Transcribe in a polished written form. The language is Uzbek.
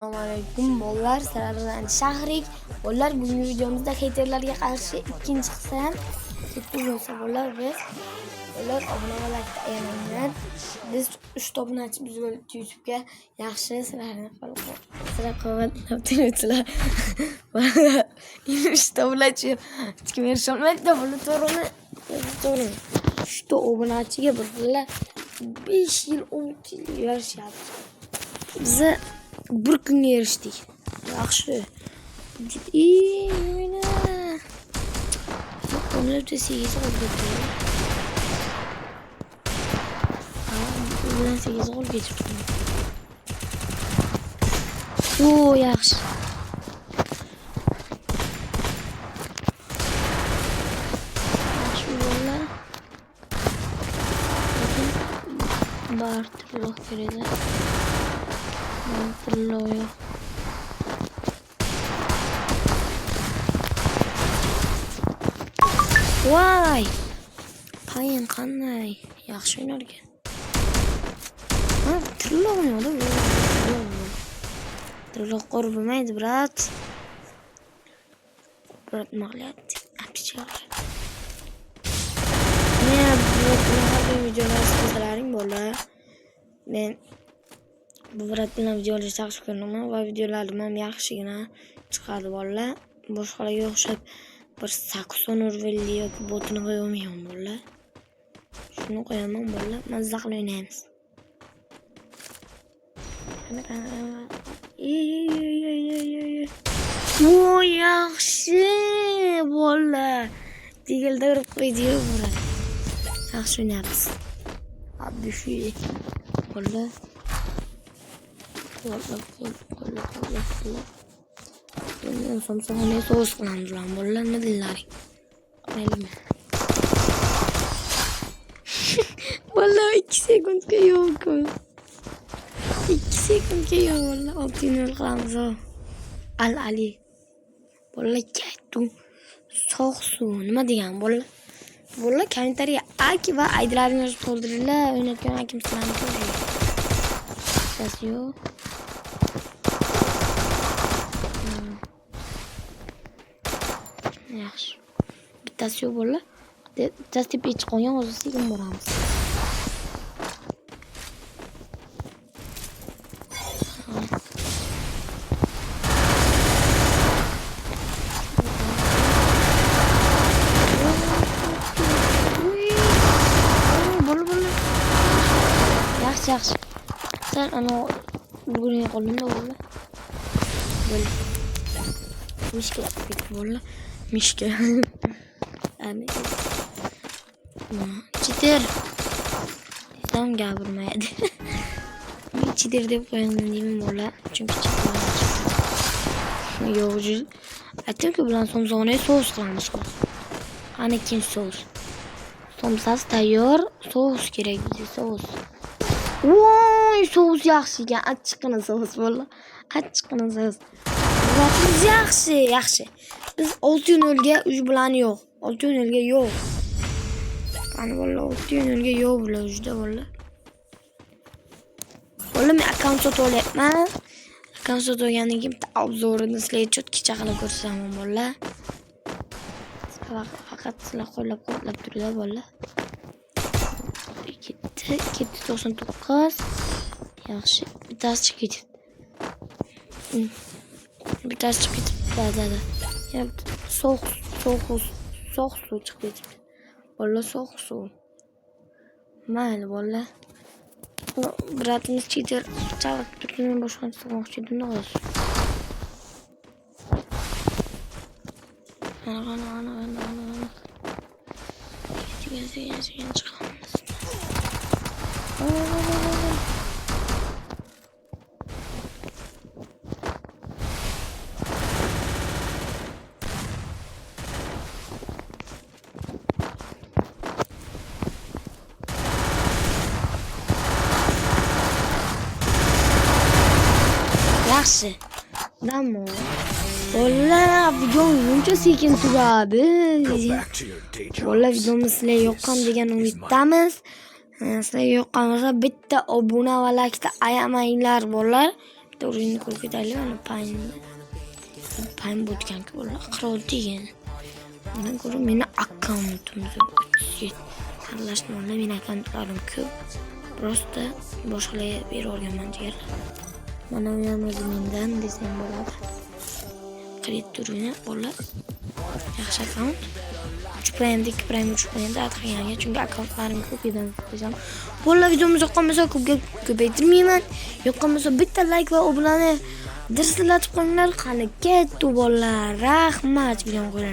Assalomualaykum bolalar, sizlardan Shahrik. Bolalar, bugungi videomizda haterlarga qarshi ikkinchi qism ketdi bo'lsa bolalar, biz bolalar obuna bo'lakda aylanlar. Biz 3 obunachi biz YouTube'ga yaxshi sizlarni qo'llab turibsizlar. Bolalar, 3 obunachi hech kim erisha olmaydi, bolalar to'g'rimi? 3 obunachiga bolalar 5 yil 10 yil yarashyapti. Bize bir kunga erishdik. Yaxshi. Mana. Onlar da 8 oldu. Ben 8 gol geçirdim. Oo, yaxshi. Yaxshi bola. Bartırloq kerak. Bartırloq. Vay! Payin qanday? Yaxshi o'ynarkan. Ha, trilloq o'ynadi. Trilloq qo'rqmaydi, brat. Brat mag'liyat. Apchiq. Men bu videolarni sizlaring bo'lar. Men bu brat bilan videolar yaxshi ko'raman va videolarim ham yaxshigina chiqadi bolalar. Boshqalarga o'xshab bir sakson urvelli yoki botini qo'ymayman bolalar. Shuni qo'yaman bolalar. Mazza qilib o'ynaymiz. O yaxshi bolalar. Digilda urib qo'ydi-yu brat. Yaxshi o'ynaymiz. Abi shu bolalar. Ben somsağını soğuz kullandılar. Bolalar ne dillaring? Mayli. Vallahi 2 sekundga yo'q. 2 sekundga yo'q vallahi 6-0 qilamiz. Al Ali. Bolalar kayttu. So'qsu. Nima degan bolalar? Bolalar kommentariya ak va aydilarini yozib qoldiringlar. O'ynayotgan akim sizlarni ko'ring. Ses yo'q. Yaxshi. Bittasi yo'q bolalar. Bittasi deb hech qo'ygan o'zi sekin boramiz. Yaxshi. Sen ana bugun qo'limda bolalar. Böyle. Mişke yaptık valla. Mişke. Yani. Çitir. Tam gavurmaydı. Çitir deb qo'yaman deyman valla. Çünkü çitir. Yo'q. Aytdim-ku bilan somsog'ini so'z qilamiz. Qani kim so'z? Somsasi tayyor, so'z kerak bizga so'z. Voy, so'z yaxshi ekan. Achchiqqina so'z valla. Achchiqqina so'z. Vaqtimiz yaxshi. Biz 6-0 uy bilan yo'q. 6-0 yo'q. Qani valla 6-0 yo'q bular ujda valla. Valla men akkaunt sotib olyapman. Akkaunt sotib olgandan keyin obzorini sizlarga cho'tkicha qilib ko'rsataman valla. Faqat sizlar qo'llab turinglar valla. 99. Yaxshi. Bittasi chiqib ketdi. Bittasi chiqib ketdi. Ya so'q suv chiqib ketdi. Valla so'q suv. Mayli valla. Bratimiz cheater chalib turgan boshqani sog'moqchi edim xolos. Ana. Ketin chiqamiz. Yaxshi. Damo. Valla video buncha sekin tugadi. Valla videomiz sizlarga yoqqan degan umiddamiz. Sizlarga yoqqan bo'lsa bitta obuna va like ayamanglar bolalar. bitta o'yinni ko'rib ketaylik. Mana Payn bo'tganki, ular 46 ekan. Bundan ko'ra meni akkauntimda aralashma o'rnida meni akkauntlarim ko'p. Prosta boshqalarga berib olganman jigarlar. Mana bu ham o'zi mendan desam bo'ladi. Kredit turini bo'lib yaxshi akkaunt. 3 prime, 2 prime, 3 prime da qilganga, chunki akkauntlarim ko'p edi desam. Bo'llar videomiz yoqqanmasa ko'paytirmayman. Yoqqanmasa bitta like va obunani dirsilatib qo'yinglar. Qani ketdi bolalar. Rahmat videoni ko'ring.